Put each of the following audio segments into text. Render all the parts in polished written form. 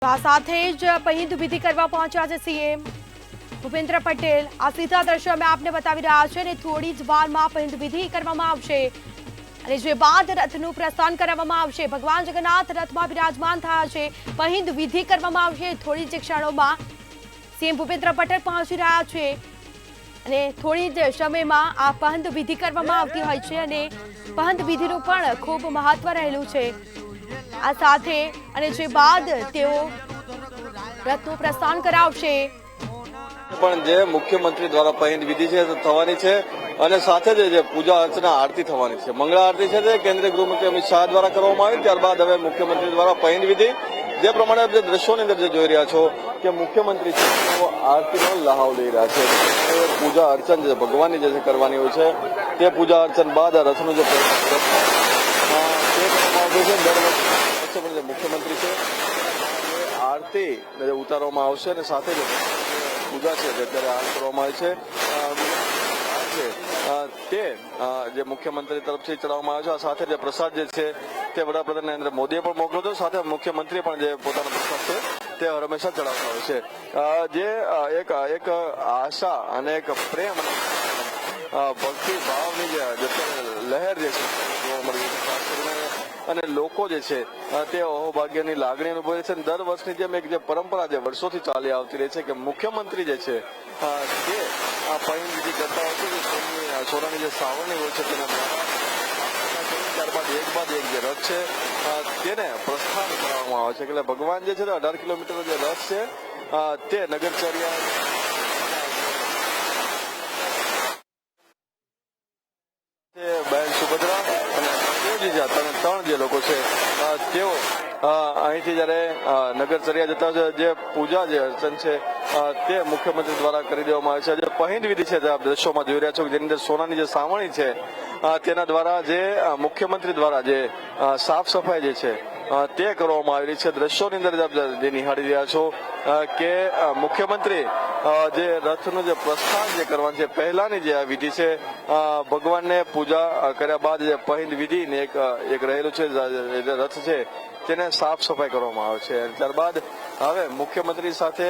આ સાથે જ પહિંદ વિધિ કરવા પહોંચ્યા છે સીએમ ભૂપેન્દ્ર પટેલ। આ સીધા દ્રશ્યો અમે આપને બતાવી રહ્યા છે અને થોડી જ વારમાં પહિંદ વિધિ કરવામાં આવશે અને જે બાદ રથનું પ્રસ્થાન કરાવવામાં આવશે। ભગવાન જગન્નાથ રથમાં બિરાજમાન થયા છે, પહિંદ વિધિ કરવામાં આવશે। થોડી જ ક્ષણોમાં સીએમ ભૂપેન્દ્ર પટેલ પહોંચી રહ્યા છે અને થોડી જ સમયમાં આ પહિંદ વિધિ કરવામાં આવતી હોય છે અને પહિંદ વિધિનું પણ ખૂબ મહત્વ રહેલું છે। આ સાથે અને જે બાદ તેઓ રથનું પ્રસ્થાન કરાવશે। પણ જે મુખ્યમંત્રી દ્વારા પહિંદ વિધિ છે થવાની છે અને સાથે જ પૂજા અર્ચના આરતી થવાની છે। મંગળા આરતી છે તે કેન્દ્રીય ગૃહમંત્રી અમિત શાહ દ્વારા કરવામાં આવી, ત્યારબાદ હવે મુખ્યમંત્રી દ્વારા પહિંદ વિધિ જે પ્રમાણે જે દ્રશ્યોની અંદર જે જોઈ રહ્યા છો કે મુખ્યમંત્રી છે તેઓ આરતીનો લહાવ લઈ રહ્યા છે। પૂજા અર્ચન જે ભગવાનની જે કરવાની હોય છે તે પૂજા અર્ચન બાદ રથનું જે મુખ્યમંત્રી છે આરતી ઉતારવામાં આવશે અને સાથે જ પૂજા છે જે અત્યારે હાથ કરવામાં આવે છે તે જે મુખ્યમંત્રી તરફથી ચડાવવામાં આવે છે। આ સાથે જે પ્રસાદ જે છે તે વડાપ્રધાન નરેન્દ્ર મોદીએ પણ મોકલ્યો હતો, સાથે મુખ્યમંત્રી પણ જે પોતાનો પ્રસાદ છે તે હંમેશા ચડાવતા હોય છે। જે એક આશા અને એક પ્રેમ ભક્તિ ભાવની જે લહેર જે છે જોવા મળી અને લોકો જે છે તે અહોભાગ્યની લાગણી અનુભવે છે। દર વર્ષની જેમ એક જે પરંપરા જે વર્ષોથી ચાલી આવતી રહી છે કે મુખ્યમંત્રી જે છે તે આ પહિંદ વિધિ કરતા હોય છે કે સોનાની જે સાવરણી હોય છે તેના દ્વારા ત્યારબાદ એક બાદ એક જે રથ છે તેને પ્રસ્થાન કરવામાં આવે છે। એટલે ભગવાન જે છે તે 18 કિલોમીટર જે રથ છે તે નગરચર્યા બેન સુભદ્રા અને ત્રણ જે લોકો છે તેઓ અહીંથી જયારે નગરચર્યા જતા જે પૂજા જે અર્ચન છે તે મુખ્યમંત્રી દ્વારા કરી દેવામાં આવે છે। જે પહિંદ વિધિ છે આપ દ્રશ્યોમાં જોઈ રહ્યા છો જેની અંદર સોનાની જે સાવરણી છે તેના દ્વારા જે મુખ્યમંત્રી દ્વારા જે સાફ સફાઈ જે છે તે કરવામાં આવેલી છે। દ્રશ્યોની અંદર જે નિહાળી રહ્યા છો કે મુખ્યમંત્રી જે રથનું જે પ્રસ્થાન જે કરવાનું છે પહેલાની જે વિધિ છે ભગવાનને પૂજા કર્યા બાદ જે પહિંદ વિધિ ને એક રહેલું છે રથ છે તેને સાફ સફાઈ કરવામાં આવે છે। ત્યારબાદ હવે મુખ્યમંત્રી સાથે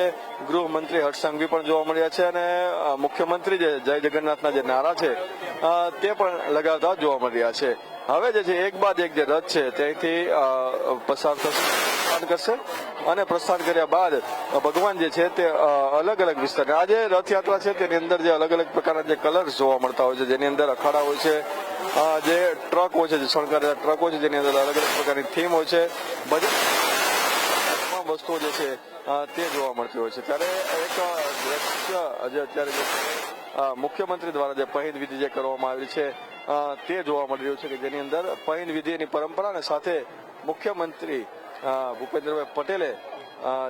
ગૃહમંત્રી હર્ષ સંઘવી પણ જોવા મળ્યા છે અને મુખ્યમંત્રી જે જય જગન્નાથના જે નારા છે તે પણ લગાવતા જોવા મળી રહ્યા છે। હવે જે છે એક બાદ એક જે રથ છે ત્યાંથી પ્રસ્થાન કરશે અને પ્રસ્થાન કર્યા બાદ ભગવાન જે છે તે અલગ અલગ વિસ્તાર આ જે રથયાત્રા છે તેની અંદર જે અલગ અલગ પ્રકારના જે કલર્સ જોવા મળતા હોય છે જેની અંદર અખાડા હોય છે, જે ટ્રક હોય છે જે શણગારેલા ટ્રક હોય છે જેની અંદર અલગ અલગ પ્રકારની થીમ હોય છે, બધી તમામ વસ્તુઓ જે છે તે જોવા મળતી હોય છે। ત્યારે એક દ્રશ્ય જે અત્યારે મુખ્યમંત્રી દ્વારા જે પહિંદ વિધિ જે કરવામાં આવી છે તે જોવા મળી રહ્યું છે કે જેની અંદર પહિંદ વિધિની પરંપરા અને સાથે મુખ્યમંત્રી ભૂપેન્દ્રભાઈ પટેલે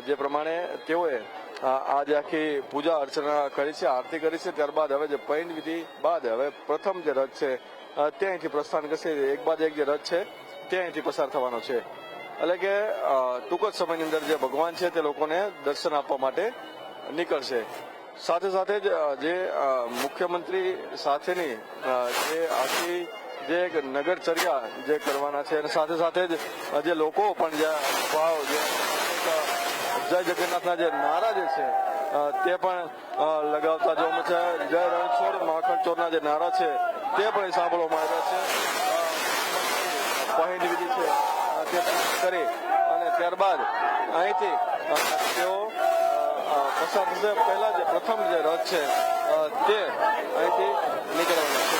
જે પ્રમાણે તેઓએ આજે આખી પૂજા અર્ચના કરી છે, આરતી કરી છે, ત્યારબાદ હવે જે પહિંદ વિધિ બાદ હવે પ્રથમ જે રથ છે તે અહીંથી પ્રસ્થાન કરશે। એક બાદ એક જે રથ છે તે અહીંથી પસાર થવાનો છે, એટલે કે ટૂંક જ સમયની અંદર જે ભગવાન છે તે લોકોને દર્શન આપવા માટે નીકળશે। સાથે સાથે જ જે મુખ્યમંત્રી સાથેની જે આખી જે નગરચર્યા જે કરવાના છે અને સાથે સાથે જ જે લોકો પણ જે ભાવ જય જગન્નાથના જે નારા જે છે તે પણ લગાવતા જોવા મળે છે। જય રણછોડ માખણ ચોરના જે નારા છે તે પણ સાંભળવામાં આવ્યા છે। પહિંદ વિધિ છે તે કરી અને ત્યારબાદ અહીંથી તેઓ પસાર થશે। પહેલા જે પ્રથમ જે રથ છે તે અહીંથી નીકળવાના છે।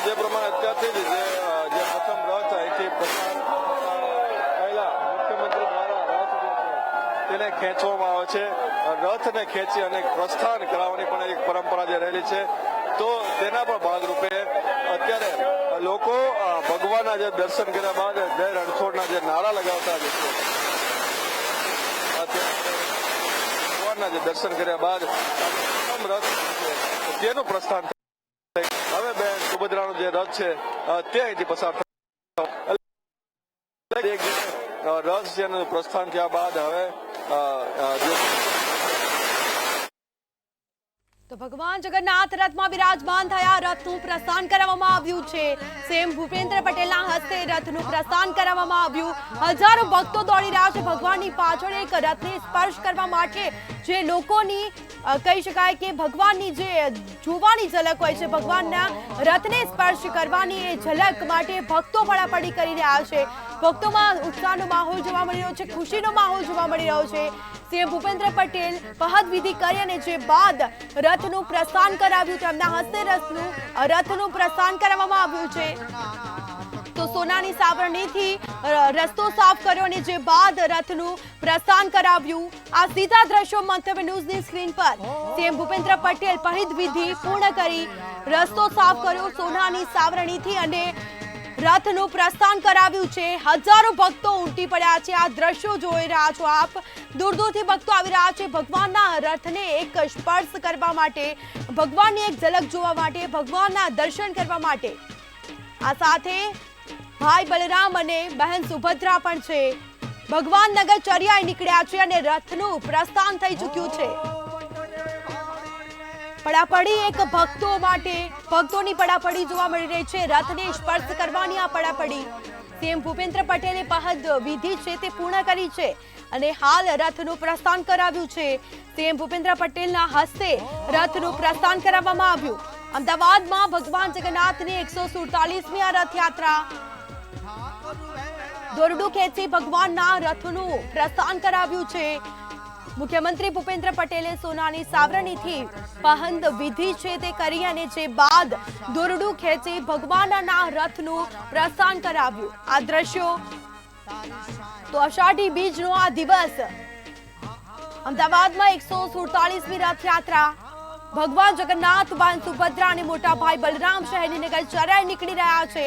જે પ્રમાણે અત્યારથી જ જે પ્રથમ રથ અહીંથી પસાર પહેલા મુખ્યમંત્રી દ્વારા રથ જે છે તેને ખેંચવામાં આવે છે। રથને ખેંચી અને પ્રસ્થાન કરાવવાની પણ એક પરંપરા જે રહેલી છે તો તેના પણ ભાગરૂપે અત્યારે લોકો ભગવાનના જે દર્શન કર્યા બાદ જય રણછોડના જે નારા લગાવતા જે છે ભગવાનના જે દર્શન કર્યા બાદ પ્રથમ રથ તેનું પ્રસ્થાન હવે બેન સુભદ્રાનો જે રથ છે તે અહીંથી પસાર રથ જેનું પ્રસ્થાન થયા બાદ હવે તો ભગવાન જગન્નાથ રથમાં બિરાજમાન થયા, રથનું પ્રસ્થાન કરાવવામાં આવ્યું છે। સીએમ ભૂપેન્દ્ર પટેલના હસ્તે રથનું પ્રસ્થાન કરાવવામાં આવ્યું। હજારો ભક્તો દોડી રહ્યા છે ભગવાનની પાછળ એક રથને સ્પર્શ કરવા માટે। જે લોકોની કહી શકાય કે ભગવાનની જે જોવાની ઝલક હોય છે, ભગવાનના રથને સ્પર્શ કરવાની એ ઝલક માટે ભક્તો પડાપડી કરી રહ્યા છે। ભક્તોમાં ઉત્સાહનો માહોલ જોવા મળી રહ્યો છે, ખુશીનો માહોલ જોવા મળી રહ્યો છે। સીએમ ભૂપેન્દ્ર પટેલ પહદ વિધિ કરી અને જે બાદ રથનું પ્રસ્થાન કરાવ્યું, તેમના હસ્તે રથનું પ્રસ્થાન કરાવવામાં આવ્યું છે। તો સોનાની સાવરણીથી રસ્તો સાફ કર્યો અને જે બાદ રથનું પ્રસ્થાન કરાવ્યું। આ સીધા દ્રશ્યો મંતવ્ય ન્યૂઝની સ્ક્રીન પર સીએમ ભૂપેન્દ્ર પટેલ પહિત વિધિ પૂર્ણ કરી રસ્તો સાફ કર્યો સોનાની સાવરણીથી અને રથનું પ્રસ્થાન કરાવ્યું છે। હજારો ભક્તો ઉમટી પડ્યા છે। આ દ્રશ્યો જોઈ રહ્યા છો આપ, દૂર દૂરથી ભક્તો આવી રહ્યા છે ભગવાનના રથને એક સ્પર્શ કરવા માટે, ભગવાનની એક ઝલક જોવા માટે, ભગવાનના દર્શન કરવા માટે। આ સાથે ભાઈ બલરામ અને બહેન સુભદ્રા પણ છે। ભગવાન નગરચર્યાએ નીકળ્યા છે અને રથનું પ્રસ્થાન થઈ ચૂક્યું છે। પડાપડી એક ભક્તો માટે, ભક્તોની પડાપડી જોવા મળી રહી છે, રથને સ્પર્શ કરવાની આ પડાપડી। સીએમ ભૂપેન્દ્ર પટેલે પહદ વિધિ છે તે પૂર્ણ કરી છે અને હાલ રથનું પ્રસ્થાન કરાવ્યું છે। સીએમ ભૂપેન્દ્ર પટેલના હસ્તે રથનું પ્રસ્થાન કરાવવામાં આવ્યું। અમદાવાદમાં ભગવાન જગન્નાથની 147મી આ રથયાત્રા દોરડું ખેંચી ભગવાનના રથનું પ્રસ્થાન કરાવ્યું છે। મુખ્યમંત્રી ભૂપેન્દ્ર પટેલે સોનાની સાવરણીથી પહંદ વિધિ છે તે કરી અને જે બાદ દોરડું ખેંચી ભગવાનના રથનું પ્રસ્થાન કરાવ્યું। આ દ્રશ્યો તો અષાઢી બીજનો આ દિવસ, અમદાવાદમાં 147મી રથયાત્રા, ભગવાન જગન્નાથ, બહેન સુભદ્રા અને મોટા ભાઈ બલરામ શહેરની નગરચર્યાએ નીકળી રહ્યા છે।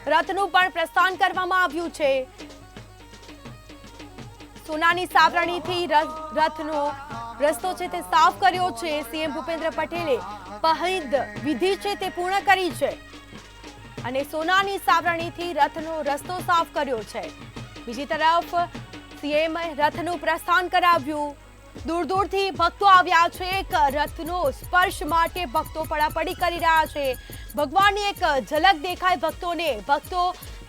રથનું પણ પ્રસ્થાન કરવામાં આવ્યું છે। સોનાની સાવરણીથી રથનો રસ્તો છે તે સાફ કર્યો છે। સીએમ ભૂપેન્દ્ર પટેલે પહિદ વિધિ છે તે પૂર્ણ કરી છે અને સોનાની સાવરણીથી રથનો રસ્તો સાફ કર્યો છે। બીજી તરફ સીએમ રથનું પ્રસ્થાન કરાવ્યું। દૂર દૂરથી ભક્તો આવ્યા છે। એક રથનો સ્પર્શ માટે ભક્તો પડાપડી કરી રહ્યા છે। ભગવાનની એક ઝલક દેખાય ભક્તોને, ભક્તો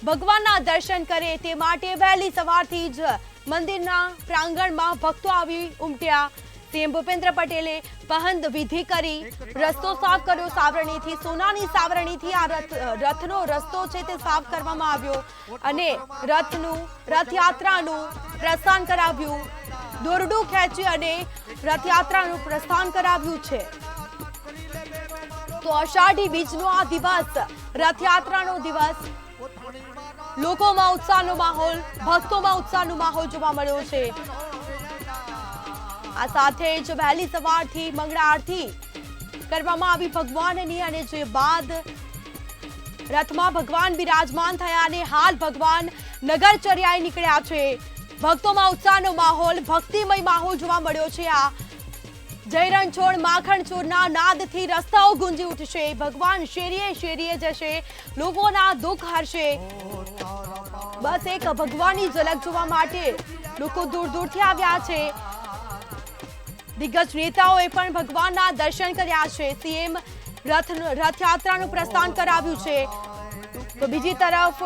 ભગવાનના દર્શન કરે તે માટે વહેલી સવારથી જ મંદિરના પ્રાંગણમાં ભક્તો આવી ઉમટ્યા। સીએમ ભૂપેન્દ્ર પટેલે પહંદ વિધિ કરી રસ્તો સાફ કર્યો સાવરણીથી, સોનાની સાવરણીથી આ રથનો રસ્તો છે તે સાફ કરવામાં આવ્યો અને રથયાત્રાનું પ્રસ્થાન કરાવ્યું। દોરડું ખેંચી અને રથયાત્રાનું પ્રસ્થાન કરાવ્યું છે। તો અષાઢી બીજનો આ દિવસ, રથયાત્રાનો દિવસ, લોકોમાં ઉત્સાહનો માહોલ, ભક્તોમાં ઉત્સાહનો માહોલ જોવા મળ્યો છે। આ સાથે જ વહેલી સવારથી મંગળા આરતી કરવામાં આવી ભગવાનની અને જે બાદ રથમાં ભગવાન બિરાજમાન થયા અને હાલ ભગવાન નગરચર્યાએ નીકળ્યા છે। ભક્તોમાં ઉત્સાહનો માહોલ, ભક્તિમય માહોલ જોવા મળ્યો છે। આ જય રણછોડ માખણ ચોરના નાદથી રસ્તાઓ ગુંજી ઉઠશે। ભગવાન શેરીએ શેરીએ જશે, લોકોના દુઃખ હરશે। બસ એક ભગવાનની ઝલક જોવા માટે લોકો દૂર દૂરથી આવ્યા છે। દિગ્ગજ નેતાઓએ પણ ભગવાનના દર્શન કર્યા છે। સીએમ રથયાત્રાનું પ્રસ્થાન કરાવ્યું છે તો બીજી તરફ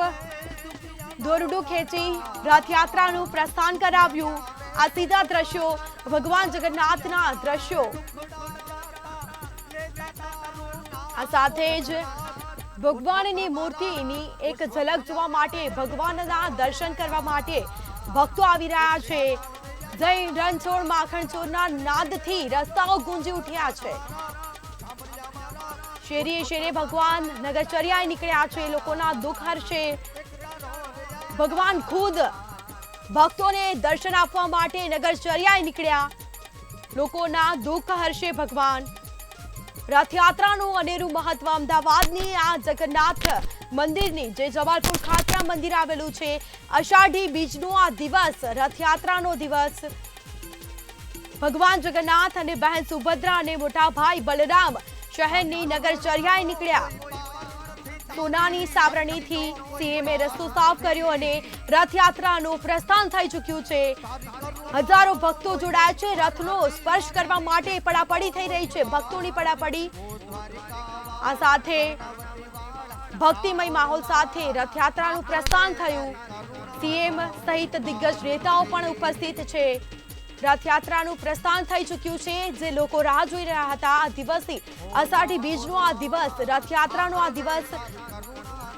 દોરડું ખેંચી રથયાત્રાનું પ્રસ્થાન કરાવ્યું। આ સીધા દ્રશ્યો ભગવાન જગન્નાથના દ્રશ્યો। આ સાથે જ ભગવાનની મૂર્તિની એક ઝલક જોવા માટે, ભગવાનના દર્શન કરવા માટે ભક્તો આવી રહ્યા છે। જય રણછોડ માખણ ચોરના નાદથી રસ્તાઓ ગુંજી ઉઠ્યા છે। શેરીએ શેરીએ ભગવાન નગરચર્યાએ નીકળ્યા છે, લોકોના દુઃખ હરશે। ભગવાન ખુદ ભક્તોને દર્શન આપવા માટે નગરચર્યાએ નીકળ્યા, લોકોના દુઃખ હરશે ભગવાન। રથયાત્રાનું અનેરું મહત્વ, અમદાવાદની આ જગન્નાથ મંદિરની, જે જમાલપુર ખાતે મંદિર આવેલું છે, અષાઢી બીજનો આ દિવસ, રથયાત્રાનો દિવસ, ભગવાન જગન્નાથ અને બહેન સુભદ્રા અને મોટા ભાઈ બલરામ શહેરની નગરચર્યાએ નીકળ્યા। સોનાની સાવરણીથી સીએમએ રસ્તો સાફ કર્યો અને રથયાત્રાનું પ્રસ્થાન થઈ ચૂક્યું છે। હજારો ભક્તો જોડાયા છે। રથનો સ્પર્શ કરવા માટે પડાપડી થઈ રહી છે, ભક્તોની પડાપડી। આ સાથે ભક્તિમય માહોલ સાથે રથયાત્રાનું પ્રસ્થાન થયું। સીએમ સહિત દિગ્ગજ નેતાઓ પણ ઉપસ્થિત છે। રથયાત્રાનું પ્રસ્થાન થઈ ચૂક્યું છે, જે લોકો રાહ જોઈ રહ્યા હતા। આ દિવસથી અષાઢી બીજનો આ દિવસ, રથયાત્રાનો આ દિવસ,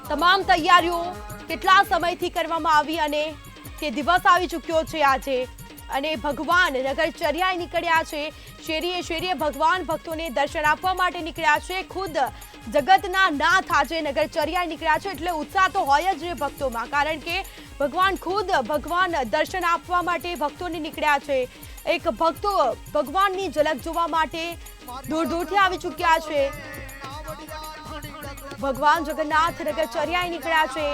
તમામ તૈયારીઓ કેટલા સમયથી કરવામાં આવી અને તે દિવસ આવી ચૂક્યો છે આજે। અને ભગવાન નગરચર્યાએ નીકળ્યા છે। શેરીએ શેરીએ ભગવાન ભક્તોને દર્શન આપવા માટે નીકળ્યા છે। ખુદ જગતના નાથ આજે નગરચર્યાએ નીકળ્યા છે, એટલે ઉત્સાહ તો હોય જ ભક્તોમાં, કારણ કે ભગવાન દર્શન આપવા માટે ભક્તોને નીકળ્યા છે। એક ભક્તો ભગવાનની ઝલક જોવા માટે દૂર દૂરથી આવી ચૂક્યા છે। ભગવાન જગન્નાથ નગરચર્યાએ નીકળ્યા છે।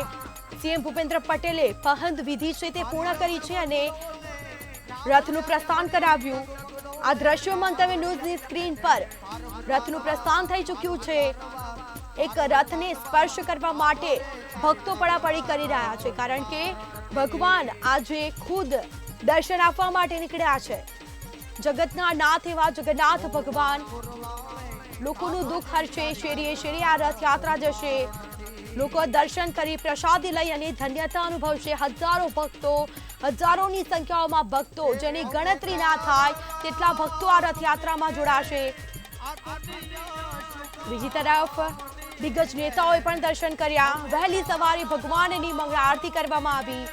સીએમ ભૂપેન્દ્ર પટેલે પહંદ વિધિ છે તે પૂર્ણ કરી છે અને રથનું પ્રસ્થાન કરાવ્યું। આ દ્રશ્યો મંતવ્ય ન્યૂઝની સ્ક્રીન પર રથનું પ્રસ્થાન થઈ ચૂક્યું છે। એક રથને સ્પર્શ કરવા માટે ભક્તો પડાપડી કરી રહ્યા છે, કારણ કે ભગવાન આજે ખુદ દર્શન આપવા માટે નીકળ્યા છે। જગતના નાથ એવા જગન્નાથ ભગવાન લોકોનું દુઃખ હરશે। શેરીએ શેરીએ આ રથયાત્રા જશે। લોકો દર્શન કરી પ્રસાદી લઈ અને ધન્યતા અનુભવશે। હજારો ભક્તો, હજારોની સંખ્યાઓમાં ભક્તો, જેની ગણતરી ના થાય તેટલા ભક્તો આ રથયાત્રામાં જોડાશે। બીજી તરફ દિગ્ગજ નેતાઓએ પણ દર્શન કર્યા। વહેલી સવારે ભગવાનની મંગળા આરતી કરવામાં આવી।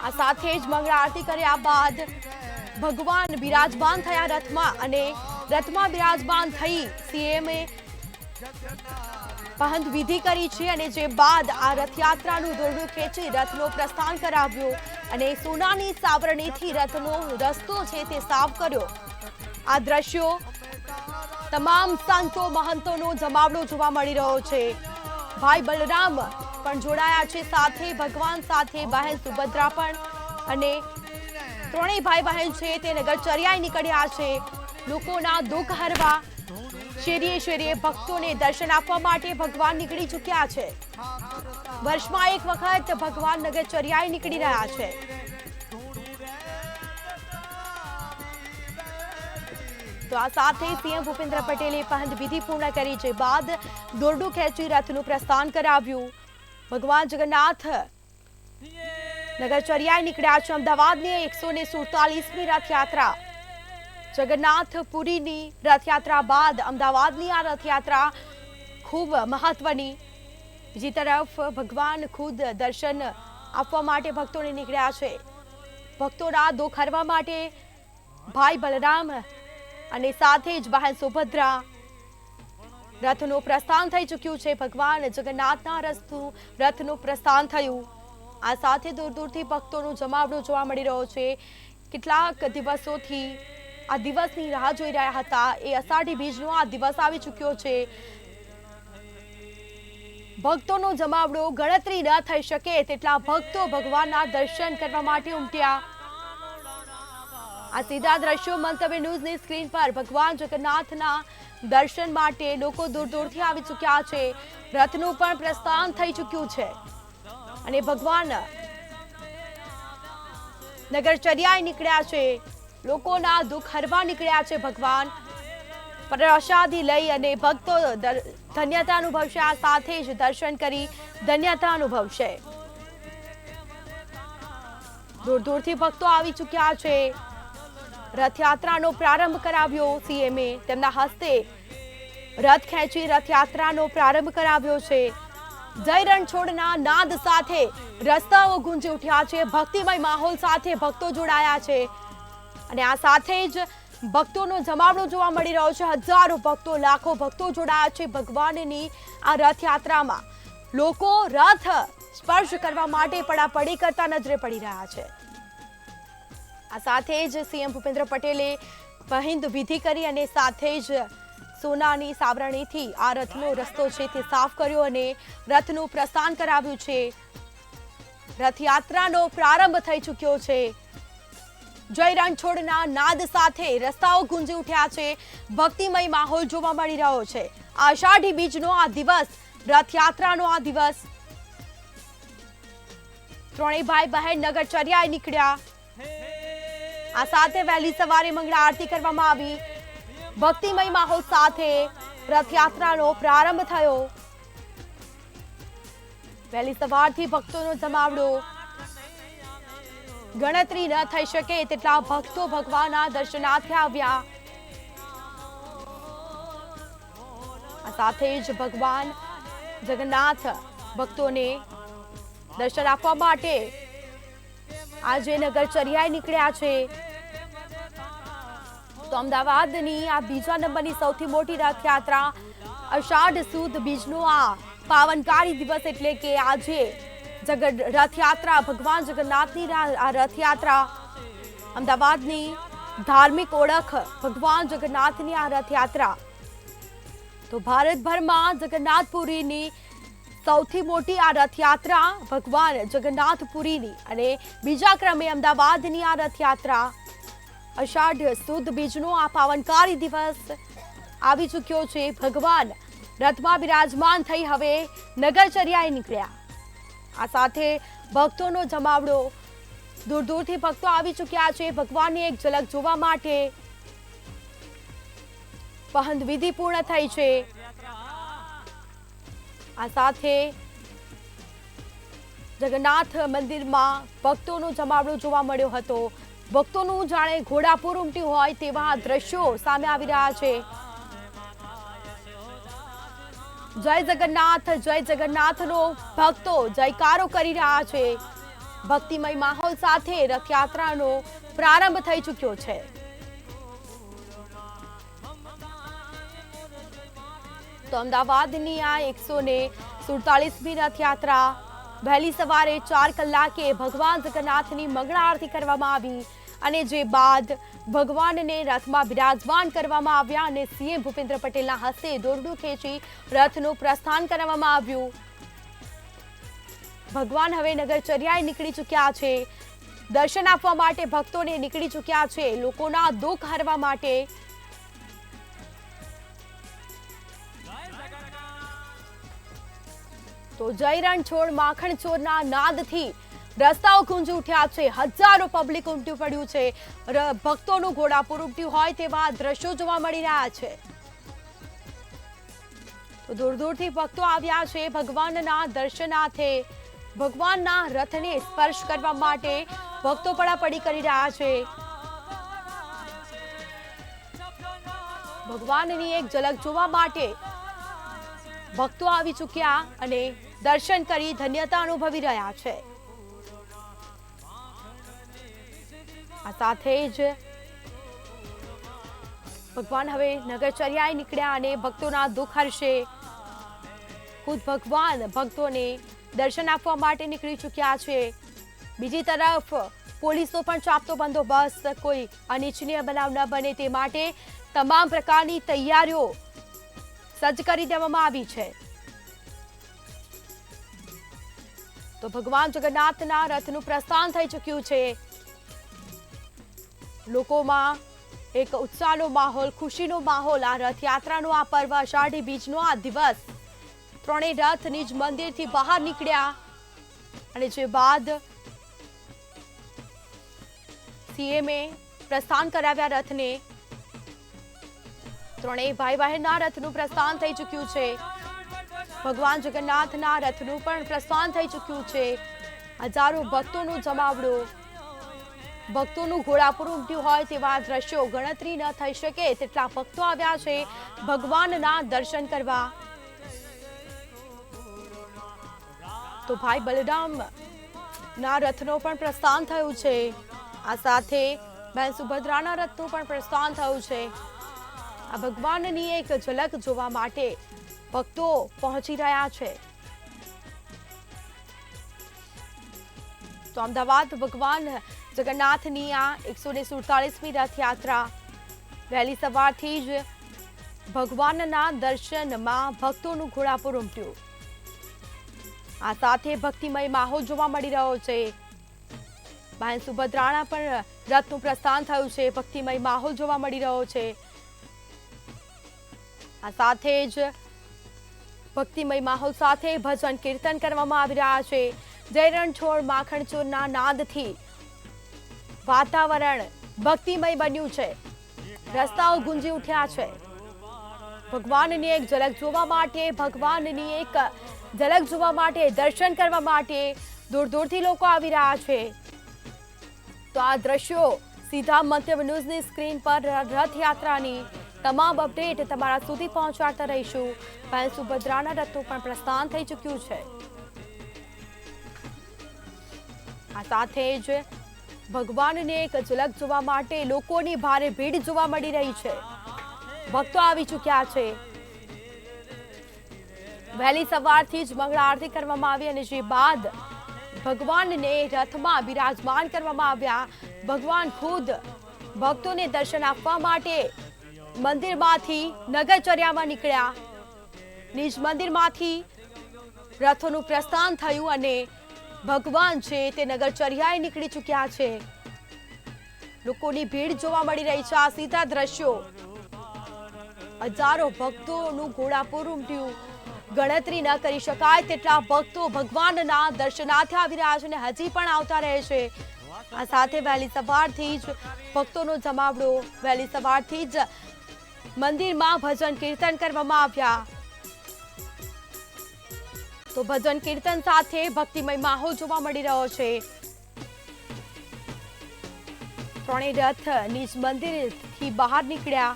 આ સાથે જ મંગળા આરતી કર્યા બાદ ભગવાન બિરાજમાન થયા રથમાં અને રથમાં બિરાજમાન થઈ સીએમએ પહંદ વિધિ કરી છે અને જે બાદ આ રથયાત્રાનું દોરડું ખેંચી રથનો પ્રસ્થાન કરાવ્યો અને સોનાની સાવરણીથી રથનો રસ્તો છે તે સાફ કર્યો। આ દ્રશ્યો તમામ સંતો મહંતોનો જમાવડો જોવા મળી રહ્યો છે। ભાઈ બલરામ પણ જોડાયા છે, સાથે ભગવાન સાથે બહેન સુભદ્રા પણ, અને ત્રણેય ભાઈ બહેન છે તે નગરચર્યાએ નીકળ્યા છે। લોકોના દુઃખ હરવા શેરીએ શેરીએ ભક્તોને દર્શન આપવા માટે ભગવાન નીકળી ચૂક્યા છે। વર્ષમાં એક વખત ભગવાન નગરચર્યાએ નીકળી રહ્યા છે। તો આ સાથે સીએમ ભૂપેન્દ્ર પટેલે પહંદ વિધિ પૂર્ણ કરી છે બાદ દોરડું ખેંચી રથનું પ્રસ્થાન કરાવ્યું। ભગવાન જગન્નાથ નગરચર્યાએ નીકળ્યા છે। અમદાવાદની 147મી રથયાત્રા, જગન્નાથપુરીની રથયાત્રા બાદ અમદાવાદની આ રથયાત્રા ખૂબ મહત્વની। બીજી તરફ ભગવાન ખુદ દર્શન આપવા માટે ભક્તોને નીકળ્યા છે। ભક્તોના દુઃખ હરવા માટે ભાઈ બલરામ અને સાથે જ બહેન સુભદ્રા, રથનું પ્રસ્થાન થઈ ચૂક્યું છે। ભગવાન જગન્નાથના રથનું પ્રસ્થાન થયું। આ સાથે દૂર દૂરથી ભક્તોનો જમાવડો જોવા મળી રહ્યો છે। કેટલાક દિવસોથી આ દિવસની રાહ જોઈ રહ્યા હતા। એ અષાઢી બીજનો આ દિવસ આવી ચૂક્યો છે। ભક્તોનો જમાવડો ગણતરી ન થઈ શકે તેટલા ભક્તો ભગવાનના દર્શન કરવા માટે ઉમટ્યા। આ સીધા દ્રશ્યો મંતવ્ય ન્યૂઝની સ્ક્રીન પર ભગવાન જગન્નાથના દર્શન માટે લોકો દૂર દૂરથી આવી ચૂક્યા છે। રથનું પણ પ્રસ્થાન થઈ ચૂક્યું છે અને ભગવાન નગરચર્યાએ નીકળ્યા છે। લોકોના દુઃખ હરવા નીકળ્યા છે ભગવાન। પ્રસાદી લઈ અને ભક્તો ધન્યતા અનુભવશે। આ સાથે જ દર્શન કરી ધન્યતા અનુભવશે। દૂર દૂરથી ભક્તો આવી ચૂક્યા છે। રથયાત્રાનો પ્રારંભ કરાવ્યો સીએમએ, તેમના હસ્તે રથ ખેંચી રથયાત્રાનો પ્રારંભ કરાવ્યો છે। જય રણછોડના નાદ સાથે રસ્તાઓ ગુંજી ઉઠ્યા છે। ભક્તિમય માહોલ સાથે ભક્તો જોડાયા છે અને આ સાથે જ ભક્તોનો જમાવડો જોવા મળી રહ્યો છે। હજારો ભક્તો, લાખો ભક્તો જોડાયા છે ભગવાનની આ રથયાત્રામાં। લોકો રથ સ્પર્શ કરવા માટે પડાપડી કરતા નજરે પડી રહ્યા છે। આ સાથે જ સીએમ ભૂપેન્દ્ર પટેલે પહિંદ વિધિ કરી અને સાથે જ સોનાની સાવરણીથી આ રથનો રસ્તો છે તે સાફ કર્યો અને રથનું પ્રસ્થાન કરાવ્યું છે। રથયાત્રાનો પ્રારંભ થઈ ચૂક્યો છે। જય રણછોડના નાદ સાથે રસ્તાઓ ગુંજી ઉઠ્યા છે। ભક્તિમય માહોલ જોવા મળી રહ્યો છે। આ અષાઢી બીજનો આ દિવસ રથયાત્રાનો આ દિવસ ત્રણેય ભાઈ બહેન નગરચર્યાએ નીકળ્યા. આ સાથે વહેલી સવારે મંગળા આરતી કરવામાં આવી. ભક્તિમય માહોલ સાથે રથયાત્રાનો પ્રારંભ થયો. વહેલી સવારથી ભક્તોનો જમાવડો. ગણતરી ન થઈ શકે તેટલા ભક્તો ભગવાનના દર્શનાર્થે આવ્યા. આ સાથે જ ભગવાન જગન્નાથ ભક્તોને દર્શન આપવા માટે આજે નગરચર્યાએ નીકળ્યા છે. તો અમદાવાદની આ બીજા નંબરની સૌથી મોટી રથયાત્રા અષાઢ સુદ બીજનો આ પાવનકારી દિવસ એટલે કે આજે રથયાત્રા ભગવાન જગન્નાથની આ રથયાત્રા અમદાવાદની ધાર્મિક ઓળખ ભગવાન જગન્નાથની આ રથયાત્રા તો ભારતભરમાં જગન્નાથપુરીની સૌથી મોટી આ રથયાત્રા ભગવાન જગન્નાથપુરીની અને બીજા ક્રમે અમદાવાદની આ રથયાત્રા અષાઢ સુદ બીજનો આ પાવનકારી દિવસ આવી ચૂક્યો છે. ભગવાન રથમાં બિરાજમાન થઈ હવે નગરચર્યાએ નીકળ્યા. આ સાથે ભક્તોનો જમાવડો. દૂર દૂરથી ભક્તો આવી ચૂક્યા છે ભગવાનની એક ઝલક જોવા માટે. પહંદ વિધિ પૂર્ણ થઈ છે. આ સાથે જગન્નાથ મંદિરમાં ભક્તોનો જમાવડો જોવા મળ્યો હતો. ભક્તોનું જાણે ઘોડાપુર ઉમટ્યું હોય તેવા દ્રશ્યો સામે આવી રહ્યા છે. જય જગન્નાથનો ભક્તો જયકારો કરી રહ્યા છે. ભક્તિમય માહોલ સાથે રથયાત્રાનો પ્રારંભ થઈ ચૂક્યો છે. તો અમદાવાદની આ 147મી રથયાત્રા વહેલી સવારે 4 કલાકે ભગવાન જગન્નાથની મંગળા આરતી કરવામાં આવી અને જે બાદ ભગવાનને રથમાં બિરાજમાન કરવામાં આવ્યા અને સીએમ ભૂપેન્દ્ર પટેલના હસ્તે દોરડું ખેંચી રથનું પ્રસ્થાન કરવામાં આવ્યું. ભગવાન હવે નગરચર્યાએ નીકળી ચૂક્યા છે. દર્શન આપવા માટે ભક્તોને નીકળી ચૂક્યા છે. લોકોના દુઃખ હરવા માટે. તો જય રણછોડ માખણ ચોરના નાદથી રસ્તાઓ ગુંજી ઉઠ્યા છે. હજારો પબ્લિક ઉમટ્યું પડ્યું છે. ભક્તોનું ઘોડાપુર ઉમટ્યું હોય તેવા દ્રશ્યો જોવા મળી રહ્યા છે. તો દૂર દૂરથી ભક્તો આવ્યા છે ભગવાનના દર્શનાર્થે. ભગવાનના રથને સ્પર્શ કરવા માટે ભક્તો પડાપડી કરી રહ્યા છે. ભગવાનની એક ઝલક જોવા માટે ભક્તો આવી ચૂક્યા અને દર્શન કરી ધન્યતા અનુભવી રહ્યા છે. આ સાથે જ ભગવાન હવે નગરચર્યાએ નીકળ્યા અને ભક્તોના દુઃખ હરશે. ખુદ ભગવાન ભક્તોને દર્શન આપવા માટે નીકળી ચૂક્યા છે. બીજી તરફ પોલીસનો પણ ચાંપતો બંદોબસ્ત. કોઈ અનિચ્છનીય બનાવ ન બને તે માટે તમામ પ્રકારની તૈયારીઓ સજ્જ કરી દેવામાં આવી છે. તો ભગવાન જગન્નાથના રથનું પ્રસ્થાન થઈ ચૂક્યું છે. લોકોમાં એક ઉત્સાહનો માહોલ, ખુશીનો માહોલ. આ રથયાત્રાનો આ પર્વ અષાઢી બીજનો આ દિવસ ત્રણેય રથ નિજ મંદિરથી બહાર નીકળ્યા અને જે બાદ સીએમએ પ્રસ્થાન કરાવ્યા રથને. ત્રણેય ભાઈ બહેનના રથનું પ્રસ્થાન થઈ ચૂક્યું છે. ભગવાન જગન્નાથના રથનું પણ પ્રસ્થાન થઈ ચૂક્યું છે. હજારો ભક્તોનો જમાવડો. ભક્તોનું ઘોડાપુર ઉમટ્યું હોય તેવા દ્રશ્યો ગણતરી ન થઈ શકે તેટલા ભક્તો આવ્યા છે ભગવાનના દર્શન કરવા. તો ભાઈ બલરામના રથનો પણ પ્રસ્થાન થયું છે. આ સાથે બહેન સુભદ્રાના રથનું પણ પ્રસ્થાન થયું છે. આ ભગવાનની એક ઝલક જોવા માટે ભક્તો પહોંચી રહ્યા છે. તો અમદાવાદ ભગવાન જગન્નાથની આ 147મી રથયાત્રા વહેલી સવારથી જ ભગવાનના દર્શનમાં ભક્તોનું ઘોડાપુર ઉમટ્યું. આ સાથે ભક્તિમય માહોલ જોવા મળી રહ્યો છે. બહેન સુભદ્રાના પણ રથનું પ્રસ્થાન થયું છે. ભક્તિમય માહોલ જોવા મળી રહ્યો છે. આ સાથે જ ભક્તિમય માહોલ સાથે ભજન કીર્તન કરવામાં આવી રહ્યા છે. જય રણછોડ માખણચોરના નાદથી વાતાવરણ ભક્તિમય બન્યું છે. રસ્તાઓ ગુંજી ઉઠ્યા છે. ભગવાનની એક ઝલક જોવા માટે, ભગવાનની એક ઝલક જોવા માટે, દર્શન કરવા માટે દૂર દૂરથી લોકો આવી રહ્યા છે. તો આ દ્રશ્યો સીધા મંતવ્ય ન્યૂઝની સ્ક્રીન પર રથયાત્રાની તમામ અપડેટ તમારા સુધી પહોંચાડતા રહીશું. બહેન સુભદ્રાના રથનું પણ પ્રસ્થાન થઈ ચૂક્યું છે. આ સાથે જ ભગવાનને એક ઝલક જોવા માટે લોકોની ભારે ભીડ જોવા મળી રહી છે. ભક્તો આવી ચૂક્યા છે. વહેલી સવારથી જ મંગળ આરતી કરવામાં આવી અને જે બાદ ભગવાનને રથમાં બિરાજમાન કરવામાં આવ્યા. ભગવાન ખુદ ભક્તોને દર્શન આપવા માટે મંદિરમાંથી નગરચર્યામાં નીકળ્યા. નિજ મંદિરમાંથી રથોનું પ્રસ્થાન થયું અને ભગવાન છે તે નગરચર્યાએ નીકળી ચૂક્યા છે. લોકોની ભીડ જોવા મળી રહી છે. આ સીધા દ્રશ્યો હજારો ભક્તોનું ઘોડાપુર ઉમટ્યું. ગણતરી ન કરી શકાય તેટલા ભક્તો ભગવાનના દર્શનાર્થે આવી રહ્યા છે અને હજી પણ આવતા રહે છે. આ સાથે વહેલી સવારથી જ ભક્તોનો જમાવડો, વહેલી સવારથી જ મંદિરમાં ભજન કીર્તન કરવામાં આવ્યા. તો ભજન કીર્તન સાથે ભક્તિમય માહોલ જોવા મળી રહ્યો છે. ત્રણેય રથ નિજ મંદિરથી બહાર નીકળ્યા.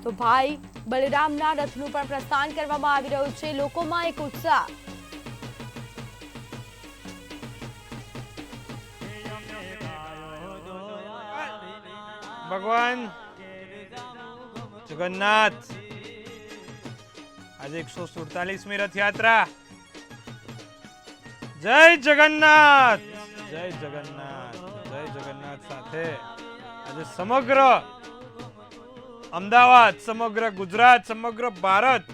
તો ભાઈ બલરામના રથનું પણ પ્રસ્થાન કરવામાં આવી રહ્યું છે. લોકોમાં એક ઉત્સાહ. ભગવાન જગન્નાથ આજે 147મી રથયાત્રા. જય જગન્નાથ, જય જગન્નાથ, જય જગન્નાથ સાથે આજે સમગ્ર અમદાવાદ, સમગ્ર ગુજરાત, સમગ્ર ભારત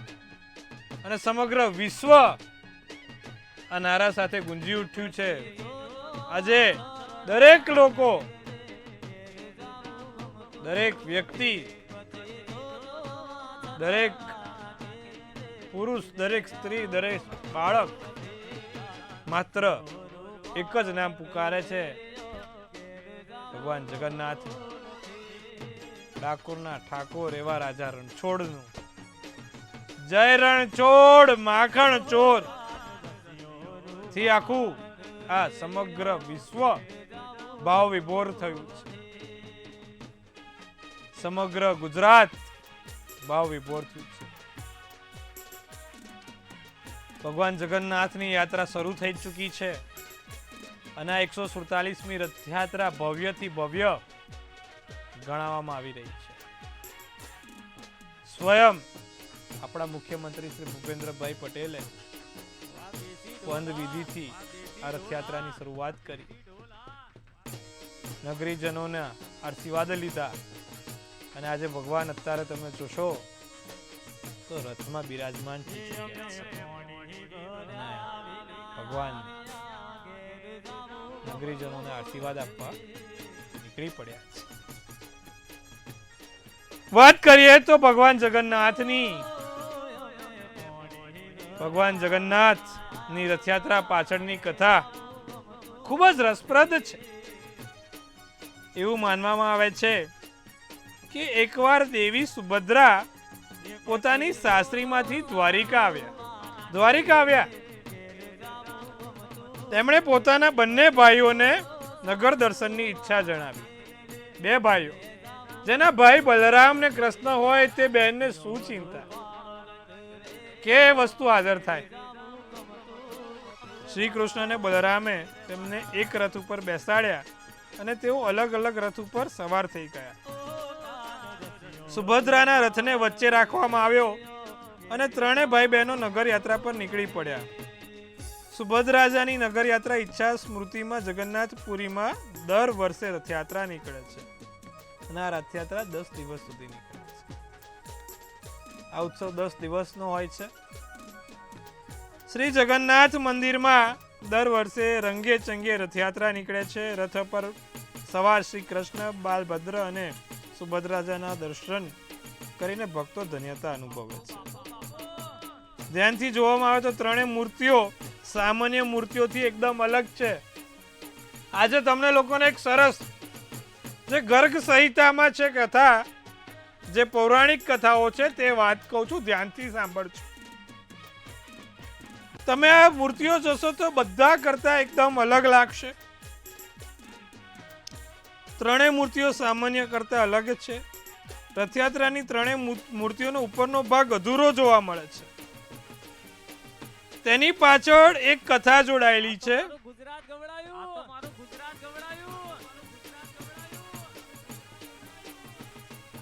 અને સમગ્ર વિશ્વ આ નારા સાથે ગુંજી ઉઠ્યું છે. આજે દરેક લોકો, દરેક વ્યક્તિ, દરેક પુરુષ, દરેક સ્ત્રી, દરેક બાળક માત્ર એક જ નામ પુકારે છે, ભગવાન જગન્નાથ. ડાકોરના ઠાકોર એવા રાજા રણછોડનું જય રણછોડ માખણ ચોર થી આખું આ સમગ્ર વિશ્વ ભાવ વિભોર થયું છે. સમગ્ર ગુજરાત ભાવ વિભોર થયું છે. ભગવાન જગન્નાથની યાત્રા શરૂ થઈ ચૂકી છે અને આ 147મી રથયાત્રા ભવ્યથી ભવ્ય ગણાવવામાં આવી રહી છે. સ્વયં આપણા મુખ્યમંત્રી શ્રી ભૂપેન્દ્રભાઈ પટેલે વંદ વિધિથી આ રથયાત્રાની શરૂઆત કરી. નગરીજનોના આશીર્વાદ લીધા અને આજે ભગવાન અત્યારે તમે જોશો તો રથમાં બિરાજમાન થઈ ચૂક્યા છે. ભગવાન નગરીજનોને આશીર્વાદ આપવા નીકળી પડ્યા છે. વાત કરીએ તો ભગવાન જગન્નાથની, ભગવાન જગન્નાથની રથયાત્રા પાછળની કથા ખૂબ જ રસપ્રદ છે. એવું માનવામાં આવે છે કે એકવાર દેવી સુભદ્રા પોતાની સાસરીમાંથી દ્વારિકા આવ્યા. તેમણે પોતાના બંને ભાઈઓને નગર દર્શનની ઈચ્છા જણાવી. બે ભાઈઓ, જેના ભાઈ બલરામ ને કૃષ્ણ હોય તે બહેનને શું ચિંતા કે વસ્તુ હાજર થાય. શ્રી કૃષ્ણ અને બલરામે તેમને એક રથ ઉપર બેસાડ્યા અને તેઓ અલગ અલગ રથ ઉપર સવાર થઈ ગયા. સુભદ્રાના રથને વચ્ચે રાખવામાં આવ્યો અને ત્રણેય ભાઈ બહેનો નગર યાત્રા પર નીકળી પડ્યા. સુભદ્રાજાની નગર યાત્રા ઈચ્છા સ્મૃતિમાં જગન્નાથપુરીમાં દર વર્ષે રથયાત્રા નીકળે છે અને આ રથયાત્રા 10 દિવસ સુધી નીકળે છે. આ ઉત્સવ 10 દિવસનો હોય છે. શ્રી જગન્નાથ મંદિરમાં દર વર્ષે રંગે ચંગે રથયાત્રા નીકળે છે. રથ પર સવાર શ્રી કૃષ્ણ, બાલભદ્ર અને સુભદ્રાજાના દર્શન કરીને ભક્તો ધન્યતા અનુભવે છે. ધ્યાનથી જોવામાં આવે તો ત્રણેય મૂર્તિઓ સામાન્ય મૂર્તિઓથી એકદમ અલગ છે. આજે તમને લોકોને એક સરસ જે ગર્ગ સંહિતામાં છે કથા, જે પૌરાણિક કથાઓ છે તે વાત કહું છું, ધ્યાનથી સાંભળજો. તમે આ મૂર્તિઓ જોશો તો બધા કરતા એકદમ અલગ લાગશે. ત્રણેય મૂર્તિઓ સામાન્ય કરતા અલગ છે. રથયાત્રાની ત્રણેય મૂર્તિઓનો ઉપરનો ભાગ અધૂરો જોવા મળે છે. તેની પાછળ એક કથા જોડાયેલી છે.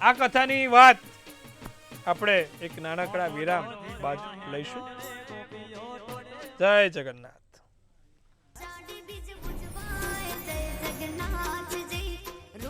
આ કથાની વાત આપણે એક નાનકડા વિરામ બાદ લઈશું. જય જગન્નાથ.